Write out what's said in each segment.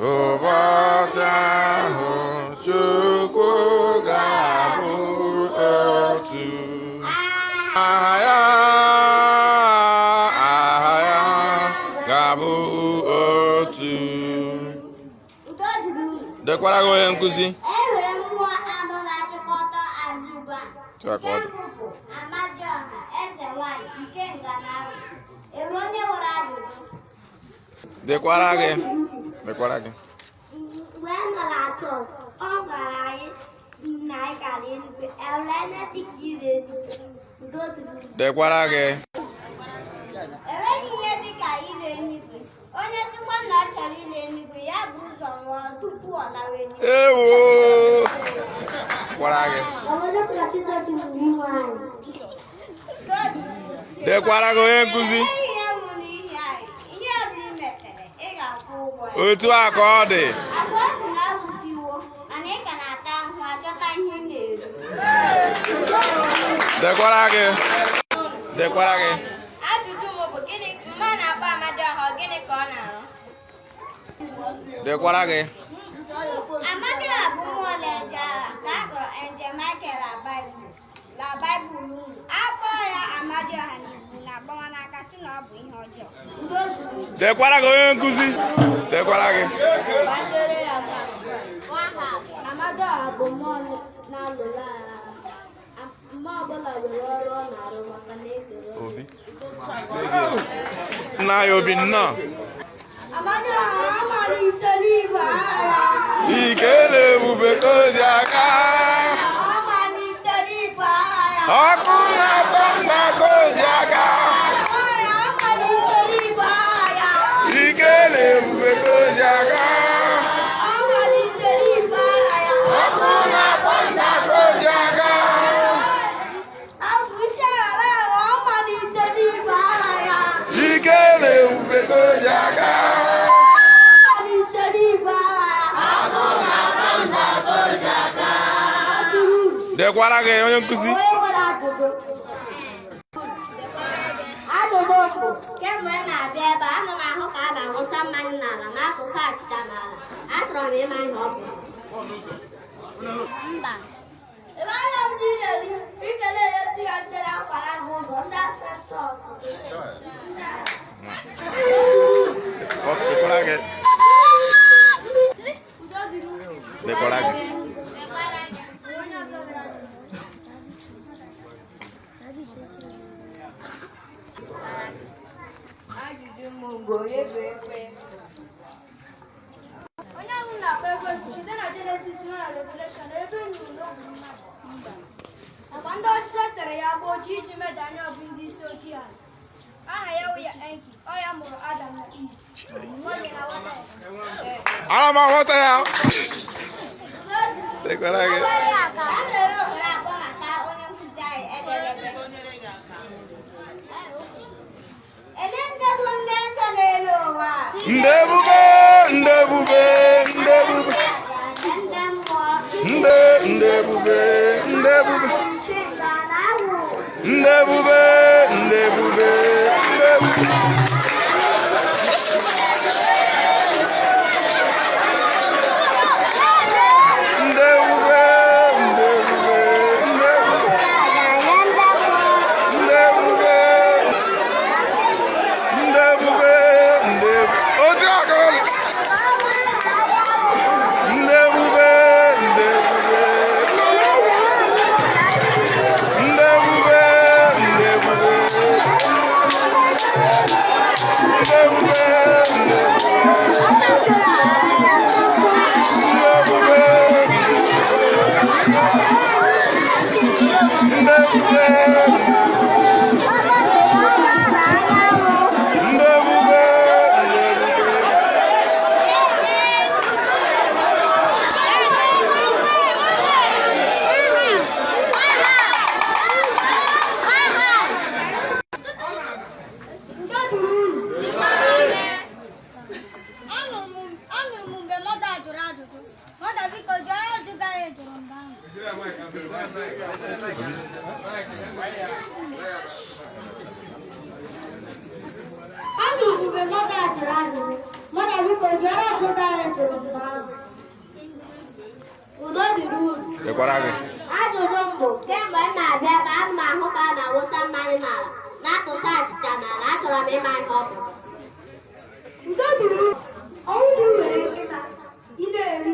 ụbọchị ahụ Chukwu ga-abụ otu. Aha ya ga-abụ otu. Dekwara gị onye nkụzi. Dekwara gị. Mgbe a nọ na chọọchị, ọ gwara anyị na anyị gara eluigwe, Dekwara gị. Enweghị ihe dị ka ire eluigwe. Onye sịkwa na ọ chọrọ ire eluigwe, ya bụ ụzọ nwụọ tupu ọ lawa eluigwe. Ewo! Dekwara gị. Dekwara gị onye nkụzi. Otu a ka ọ dị. Dekwara gị. Ajụjụ m bụ gịnị mma na-akpọ Amadioha gịnị ka ọ na-arụ? Dekwara gị. Amadioha bụ mmụọ na-eje agha ka a kpọrọ Angel Michael na Baịbụl unu. Akpọ ya Amadioha n'Igbo na-agbawa n'aka sị na ọ bụ ihe ọjọọ. Dekwara gị onye nkụzi. Dekwara gị. Amadioha bụ mmụọ na-alụla agha. Mmụọ ọbụla nwere ọrụ ọ na-arụ maka na ekere Obi. Nna ya Obi nnọọ. Amadioha amalitere ibe agha. Ike na-ebube ka ozi aka. Ọ malitere ibe agha. Ọkụ na-atọ nna ka ozi aka. Ike na-ebube ka ozi aka. Ọkụ na-atọ nna ka ozi aka. Ike na-ebube ka ozi aka. Dekwara gị onye nkụzi. Kemgbe m na-abịa ebe a, ana m ahụ ka a na-awụsa mmanya n'ala na-asụsụ achịcha n'ala. Achọrọ m ịma ihe ọ bụ. Mba. Ebe anya m dị iri, ikele ya si ya tere akwara ahụ ụzọ ndị asentọs. Dekwara gị. Dekwara gị. Ajụjụ m bụ onye bụ ekwe? Onye ahụ na-akpọ ego site na Jenesis ruo na Revelation ebe nyuru n'oge mmadụ. Agba ndị ọchịchị tere ya bụ ojii iji meda anya ọbụ ndị isi ojii ha. Aha ya wụ ya Enki, ọ ya mụrụ Adam na Eve. Ana m aghọta ya. Dekwara gị. Ndị ebube. Ndị ebube. Ndị ebube. Ndị ebube. Ndị ebube. Ndị ebube. Ndị ebube. Ndị ebube. Anụrụ mgbe mmadụ ajụrụ ajụjụ Udo dịrị unu. Dekwara gị. Ajụjụ mbụ kemgbe m na-abịa ka ana m ahụ ka a na-awụsa mmanya n'ala na-atụsa achịcha n'ala achọrọ m ịma ihe ọ bụ. Udo dịrị unu. Ọnwụ nwere nkịta ị na-eri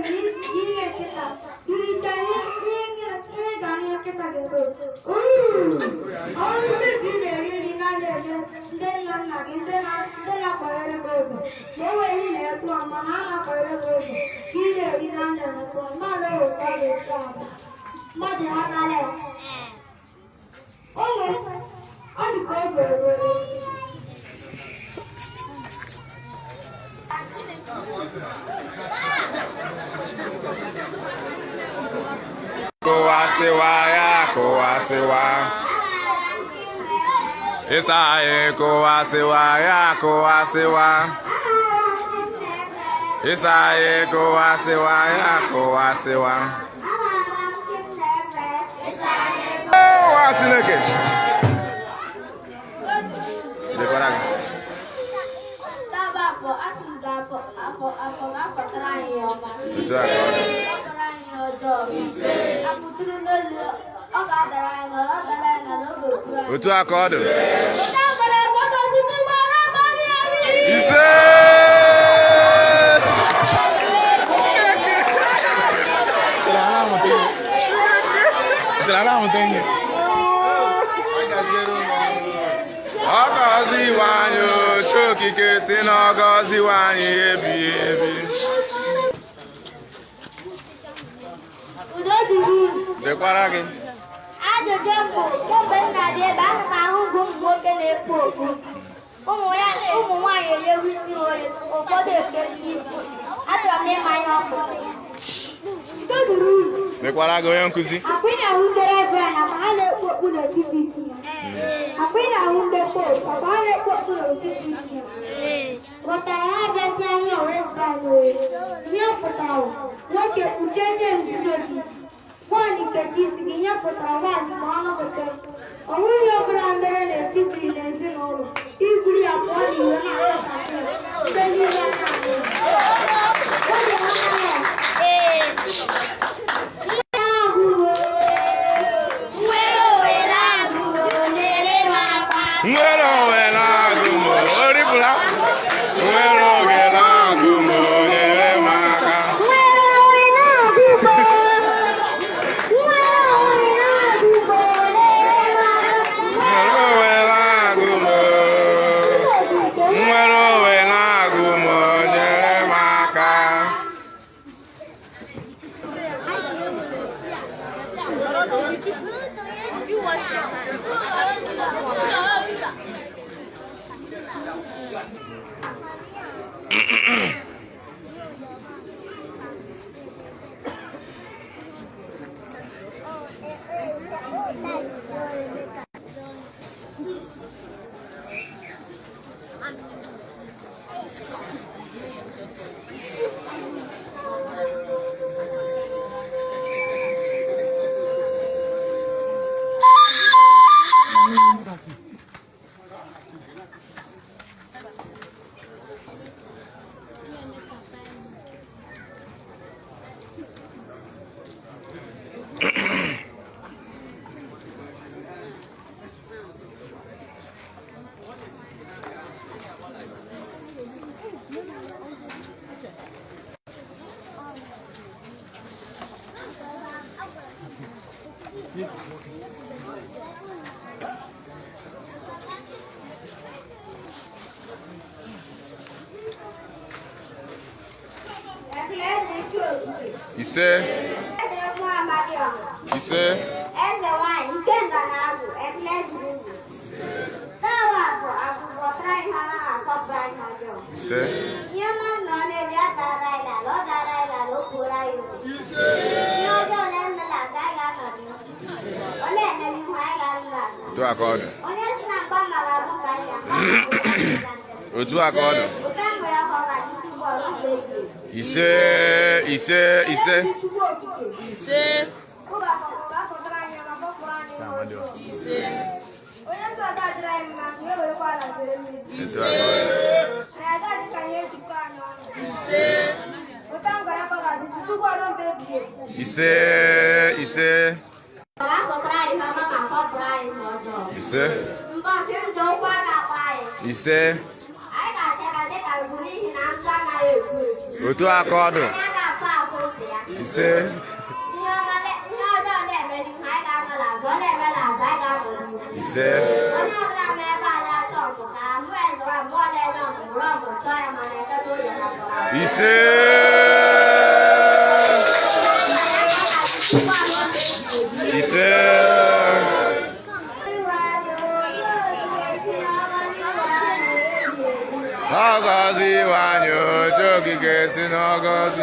ihe nkịta iricha ihe gara ihe nkịta ga-ebe ọnwụ ndị ị na-eri nri na na-enye ndị nna nna gị ndị na-akwanyere gị ego ma o nwere ihe na-etu ọma na a na-akwanyere gị ego ka ị na-eri na na-enekwa mmadụ eweta ga-esi ahụ mmadụ ha karịa ọ dị ka ego ego Kụwasịwa ya kụwasịwa. Ịsa anyị kụwasịwa ya kụwasịwa. Ịsa anyị kụwasịwa ya kụwasịwa. Nwa Chineke. Dekwara gị. Otu aka ọ dị. Ise. Ọ gọziwe anyị otu okike si na ọ gọziwe anyị ebighị ebi. Udo dịrị unu. Dekwara gị. Ajụjụ mbụ kemgbe m na-abịa ebe ana m ahụ ụmụ nwoke na-ekpu okpu ụmụ nwaanyị emewu isi ori ụfọdụ eke ndị isi achọrọ m ịma ihe ọ bụ. Udo dịrị unu. Dekwara gị onye nkụzi. Akwa ị na-ahụ ndị reverend na ha na-ekpu okpu n'etiti isi ha. Akwa ị na-ahụ ndị pope ọkwa ha na-ekpu okpu n'etiti isi ha. Pụtara ha abịasị anya reverend ihe pụtara nwoke kpuchie ndị nzuzo gị nwaanyị kechi isi gị ihe pụtara nwaanyị ma ọ nọpụta ọ nweghị ọ bụla mere n'etiti n'ezinụlọ iburu ya pụọ n'iwe na-akpọkasị site n'ihe nna gị. Nwere onwe na-agụ m oripụla. Nwere oge na-agụ m nyere m aka. Nwere onwe na-agụ m nyere m aka. Ise. Ise. Eze nwanyị nke nga na-agụ ekele zuru ugwu. Tawa bụ abụbọtara ihe a na-akọpụta ihe ọjọọ. Ise. Ihe ọma nọ n'ebi adara ịla ala ọ dara ịla ala o kwuola ya obi. Ihe ọjọọ na-emela ka anyị ga-anọdụ. Ọ na-emebi ihu anyị ga-alụla ala. Otu aka ọ dị. Onye si na mgba mara abụ ka anyị ga-ama. Otu aka ọ dị. Ụka nwere ọkọ ga isi bọọlụ ụzọ ebi. Ise. Ise. Ise. Ise. Ise. Onye nsọ ada dịrị anyị mma, ka e werekwa ala zere mmiri. Ise. Anyị agaghị ka ihe ejikọ anyị ọnụ. ise ise ise ise otu aka ọdụ ise ise ise ise ọgọzi nwanyị oche ogige si n'ọgọzi